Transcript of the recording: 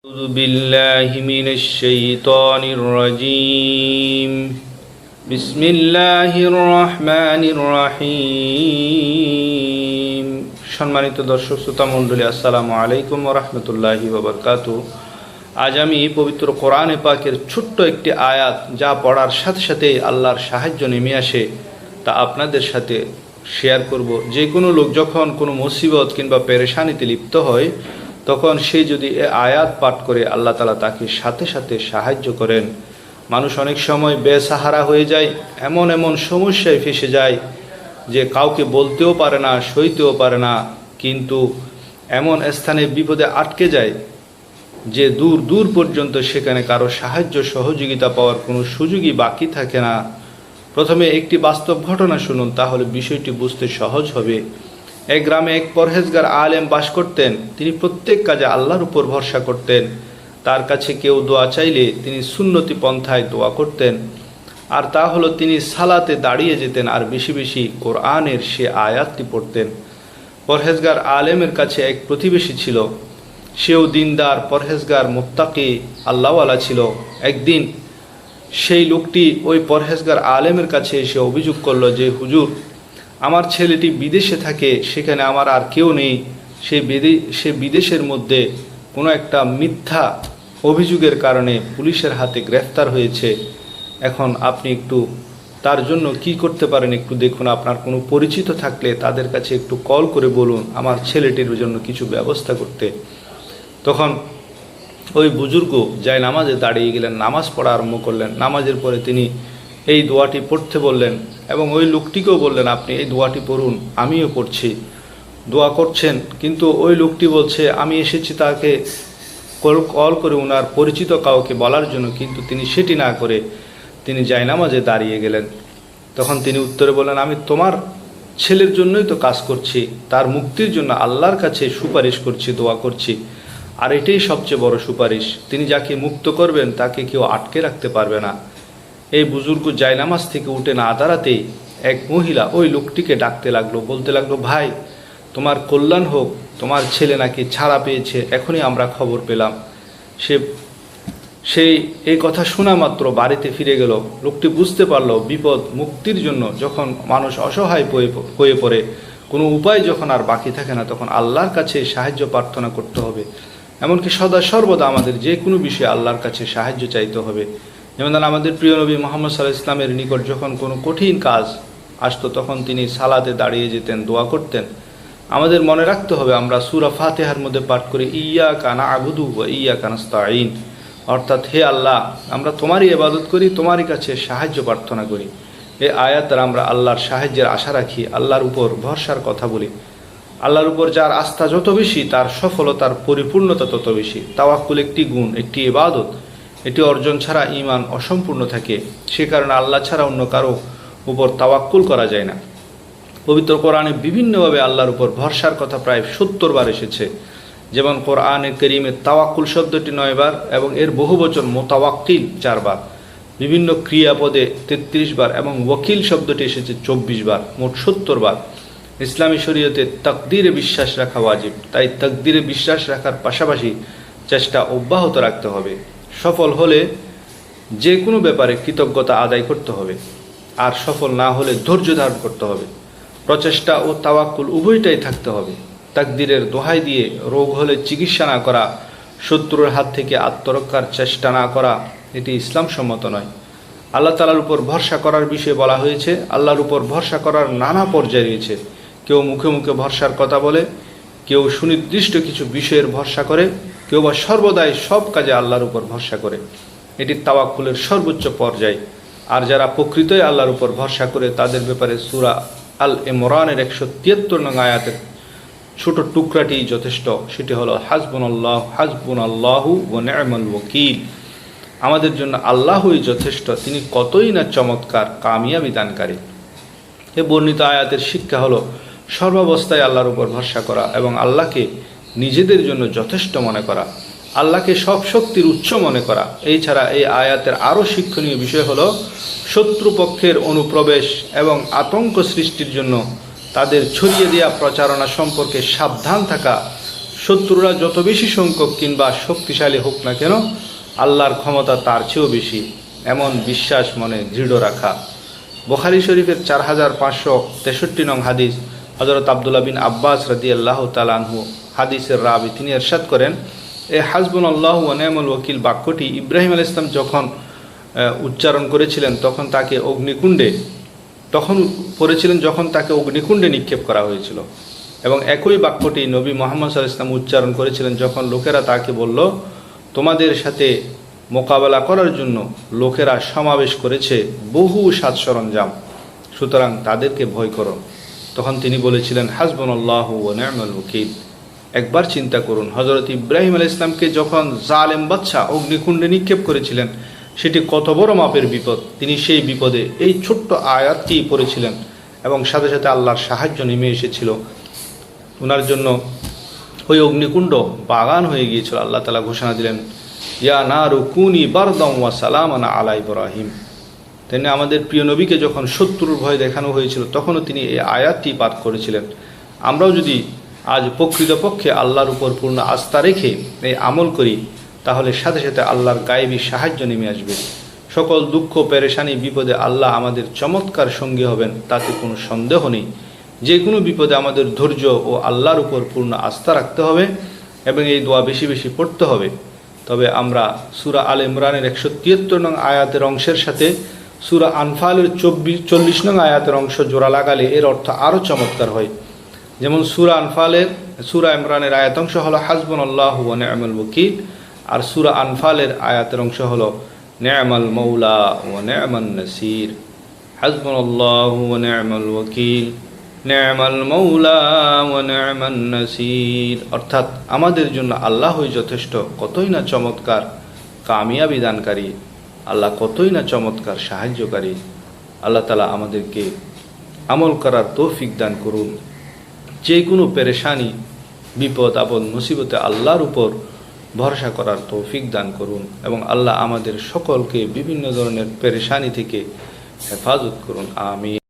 أعوذ بالله من الشيطان الرجيم بسم الله الرحمن الرحيم সম্মানিত দর্শক শ্রোতা মণ্ডলী, আসসালামু আলাইকুম ওয়া রাহমাতুল্লাহি ওয়া বারাকাতুহু। আজ আমি পবিত্র কোরআনে পাকের ছোট্ট একটি আয়াত, যা পড়ার সাথে সাথে আল্লাহর সাহায্য নেমে আসে, তা আপনাদের সাথে শেয়ার করব। যে কোনো লোক যখন কোনো মুসিবত কিংবা পেরেশানিতে লিপ্ত হয়, তখন সে যদি এ আয়াত পাঠ করে, আল্লাহ তাআলা তাকে সাথে সাথে সাহায্য করেন। মানুষ অনেক সময় বেসাহারা হয়ে যায়, এমন এমন সমস্যায় ফেসে যায় যে কাউকে বলতেও পারে না, সইতেও পারে না, কিন্তু এমন স্থানে বিপদে আটকে যায় যে দূর দূর পর্যন্ত সেখানে কারো সাহায্য সহযোগিতা পাওয়ার কোনো সুযোগই বাকি থাকে না। প্রথমে একটি বাস্তব ঘটনা শুনুন, তাহলে বিষয়টি বুঝতে সহজ হবে। এক গ্রামে এক পরহেজগার আলেম বাস করতেন। তিনি প্রত্যেক কাজে আল্লাহর উপর ভরসা করতেন। তার কাছে কেউ দোয়া চাইলে তিনি সুন্নতি পন্থায় দোয়া করতেন, আর তা হলো তিনি সালাতে দাঁড়িয়ে যেতেন আর বেশি বেশি কোরআনের সে আয়াতটি পড়তেন। পরহেজগার আলেমের কাছে এক প্রতিবেশী ছিল, সেও দিনদার, পরহেজগার, মুত্তাকি, আল্লাহওয়ালা ছিল। একদিন সেই লোকটি ওই পরহেজগার আলেমের কাছে এসে অভিযোগ করলো যে, হুজুর, আমার ছেলেটি বিদেশে থাকে, সেখানে আমার আর কেউ নেই। সে বিদেশের মধ্যে কোনো একটা মিথ্যা অভিযোগের কারণে পুলিশের হাতে গ্রেফতার হয়েছে। এখন আপনি একটু তার জন্য কি করতে পারেন একটু দেখুন। আপনার কোনো পরিচিত থাকলে তাদের কাছে একটু কল করে বলুন আমার ছেলেটির জন্য কিছু ব্যবস্থা করতে। তখন ওই বুজুর্গ যায় নামাজে দাঁড়িয়ে গেলেন, নামাজ পড়া আরম্ভ করলেন। নামাজের পরে তিনি এই দোয়াটি পড়তে বললেন এবং ওই লোকটিকেও বললেন, আপনি এই দোয়াটি পড়ুন, আমিও পড়ছি। দোয়া করছেন, কিন্তু ওই লোকটি বলছে, আমি এসেছি তাকে কল করে ওনার পরিচিত কাউকে বলার জন্য, কিন্তু তিনি সেটি না করে তিনি জায়নামাজে দাঁড়িয়ে গেলেন। তখন তিনি উত্তরে বললেন, আমি তোমার ছেলের জন্যই তো কাজ করছি, তার মুক্তির জন্য আল্লাহর কাছে সুপারিশ করছি, দোয়া করছি, আর এটাই সবচেয়ে বড় সুপারিশ। তিনি যাকে মুক্ত করবেন তাকে কেউ আটকে রাখতে পারবে না। এই বুজুর্গ জায়নামাজ থেকে উঠে না দাঁড়াতেই এক মহিলা ওই লোকটিকে ডাকতে লাগলো, বলতে লাগলো, ভাই, তোমার কল্যাণ হোক, তোমার ছেলে নাকি ছাড়া পেয়েছে, এখনই আমরা খবর পেলাম। সেই এই কথা শোনা মাত্র বাড়িতে ফিরে গেল। লোকটি বুঝতে পারলো বিপদ মুক্তির জন্য যখন মানুষ অসহায় হয়ে পড়ে, কোনো উপায় যখন আর বাকি থাকে না, তখন আল্লাহর কাছে সাহায্য প্রার্থনা করতে হবে। এমনকি সদা সর্বদা আমাদের যে কোনো বিষয়ে আল্লাহর কাছে সাহায্য চাইতে হবে। যেমন আমাদের প্রিয় নবী মুহাম্মদ সাল্লাল্লাহু আলাইহি ওয়াসাল্লামের নিকট যখন কোনো কঠিন কাজ আসতো, তখন তিনি সালাতে দাঁড়িয়ে যেতেন, দোয়া করতেন। আমাদের মনে রাখতে হবে, আমরা সূরা ফাতিহার মধ্যে পাঠ করি, ইয়্যাকা না'বুদু ওয়া ইয়্যাকা নাস্তাঈন, অর্থাৎ হে আল্লাহ, আমরা তোমারই ইবাদত করি, তোমারই কাছে সাহায্য প্রার্থনা করি। এই আয়াতের আমরা আল্লাহর সাহায্যের আশা রাখি, আল্লাহর উপর ভরসার কথা বলি। আল্লাহর উপর যার আস্থা যত বেশি, তার সফলতার পরিপূর্ণতা তত বেশি। তাওয়াক্কুল একটি গুণ, একটি ইবাদত, এটি অর্জন ছাড়া ঈমান অসম্পূর্ণ থাকে। সে কারণে আল্লাহ ছাড়া অন্য কারো উপর তাওয়াক্কুল করা যায় না। পবিত্র কোরআনে বিভিন্নভাবে আল্লাহর উপর ভরসার কথা প্রায় 70 বার এসেছে। যেমন কোরআনে কারীমে তাওয়াক্কুল শব্দটি 9 বার এবং এর বহুবচন মুতাওয়াক্কিল 4 বার, বিভিন্ন ক্রিয়াপদে 33 বার এবং ওয়াকিল শব্দটি এসেছে 24 বার, মোট 70 বার। ইসলামী শরীয়তে তাকদীরে বিশ্বাস রাখা ওয়াজিব, তাই তাকদীরে বিশ্বাস রাখার পাশাপাশি চেষ্টা অব্যাহত রাখতে হবে। সফল হলে যে কোনো ব্যাপারে কৃতজ্ঞতা আদায় করতে হবে, আর সফল না হলে ধৈর্য ধারণ করতে হবে। প্রচেষ্টা ও তাওয়াক্কুল উভয়টাই থাকতে হবে। তাকদীরের দোহাই দিয়ে রোগ হলে চিকিৎসা না করা, শত্রুর হাত থেকে আত্মরক্ষার চেষ্টা না করা, এটি ইসলাম সম্মত নয়। আল্লাহ তাআলার উপর ভরসা করার বিষয়ে বলা হয়েছে, আল্লাহর উপর ভরসা করার নানা পর্যায় রয়েছে। কেউ মুখে মুখে ভরসার কথা বলে, কেউ সুনির্দিষ্ট কিছু বিষয়ের ভরসা করে, কেউ বা সর্বদাই সব কাজে আল্লাহর উপর ভরসা করে। এটি তাওয়াক্কুলের সর্বোচ্চ পর্যায়। আর যারা প্রকৃতই আল্লাহর উপর ভরসা করে, তাদের ব্যাপারে সূরা আল ইমরানের 173 নং আয়াতের ছোট টুকরাটি যথেষ্ট। সেটি হলো, হাসবুনাল্লাহু ওয়া নি'মাল ওয়াকিল, আমাদের জন্য আল্লাহই যথেষ্ট, তিনি কতই না চমৎকার কামিয়াবি দানকারী। এ বর্ণিত আয়াতের শিক্ষা হলো সর্বাবস্থায় আল্লাহর উপর ভরসা করা এবং আল্লাহকে নিজেদের জন্য যথেষ্ট মনে করা, আল্লাহকে সব শক্তির উৎস মনে করা। এছাড়া এই আয়াতের আরও শিক্ষণীয় বিষয় হলো শত্রুপক্ষের অনুপ্রবেশ এবং আতঙ্ক সৃষ্টির জন্য তাদের ছড়িয়ে দেওয়া প্রচারণা সম্পর্কে সাবধান থাকা, শত্রুরা যত বেশি সংখ্যক কিংবা শক্তিশালী হোক না কেন, আল্লাহর ক্ষমতা তার চেয়েও বেশি, এমন বিশ্বাস মনে দৃঢ় রাখা। বুখারী শরীফের 4563 নং হাদিস, হযরত আব্দুল্লাহ বিন আব্বাস রাদিয়াল্লাহু তাআলা আনহু হাদিসের রাবি, তিনি ইরশাদ করেন, এই হাসবুনাল্লাহু ওয়া নি'মাল ওয়াকিল বাক্যটি ইব্রাহিম আলাইহিস সালাম যখন উচ্চারণ করেছিলেন তখন তাকে অগ্নিকুণ্ডে নিক্ষেপ করা হয়েছিল। এবং একই বাক্যটি নবী মুহাম্মদ সাল্লাল্লাহু আলাইহি ওয়াসাল্লাম উচ্চারণ করেছিলেন যখন লোকেরা তাকে বলল, তোমাদের সাথে মোকাবেলা করার জন্য লোকেরা সমাবেশ করেছে বহু সাজ সরঞ্জাম, সুতরাং তাদেরকে ভয় করো। তখন তিনি বলেছিলেন, হাসবুনাল্লাহু ওয়া নি'মাল ওয়াকিল। একবার চিন্তা করুন, হযরত ইব্রাহিম আলাইহিস সালামকে যখন জালেম বাদশা অগ্নিকুণ্ডে নিক্ষেপ করেছিলেন, সেটি কত বড় মাপের বিপদ। তিনি সেই বিপদে এই ছোট্ট আয়াতটি পড়েছিলেন এবং সাথে সাথে আল্লাহর সাহায্য নেমে এসেছিল ওনার জন্য। ওই অগ্নিকুণ্ড বাগান হয়ে গিয়েছিল। আল্লাহ তাআলা ঘোষণা দিলেন, ইয়া নারু কুনি বারদাম ওয়া সালামান আলা ইব্রাহিম। তিনি আমাদের প্রিয় নবীকে যখন শত্রুর ভয় দেখানো হয়েছিল তখনও তিনি এই আয়াতটি পাঠ করেছিলেন। আমরাও যদি আজ প্রকৃতপক্ষে আল্লাহর উপর পূর্ণ আস্থা রেখে এই আমল করি, তাহলে সাথে সাথে আল্লাহর গায়েবী সাহায্য নেমে আসবে। সকল দুঃখ পেরেশানি বিপদে আল্লাহ আমাদের চমৎকার সঙ্গী হবেন, তাতে কোনো সন্দেহ নেই। যে কোনো বিপদে আমাদের ধৈর্য ও আল্লাহর উপর পূর্ণ আস্থা রাখতে হবে এবং এই দোয়া বেশি বেশি পড়তে হবে। তবে আমরা সূরা আল ইমরানের 173 নং আয়াতের অংশের সাথে সূরা আনফালের 40 নং আয়াতের অংশ জোড়া লাগালে এর অর্থ আরও চমৎকার হয়। যেমন সূরা ইমরানের আয়াত অংশ হলো হাসবুনাল্লাহু ওয়া নি'মাল ওয়াকিল, আর সূরা আনফালের আয়াতের অংশ হলো নি'মাল মাওলা ওয়া নি'মান নাসির। হাসবুনাল্লাহু ওয়া নি'মাল ওয়াকিল, নি'মাল মাওলা ওয়া নি'মান নাসির। অর্থাৎ আমাদের জন্য আল্লাহই যথেষ্ট, কতই না চমৎকার কামিয়াবি দানকারী, আল্লাহ কতই না চমৎকার সাহায্যকারী। আল্লাহ তাআলা আমাদেরকে আমল করার তৌফিক দান করুন। যে কোনো পেরেশানি, বিপদ আপদ মুসিবতে আল্লাহর উপর ভরসা করার তৌফিক দান করুন এবং আল্লাহ আমাদের সকলকে বিভিন্ন ধরনের পেরেশানি থেকে হেফাজত করুন। আমিন।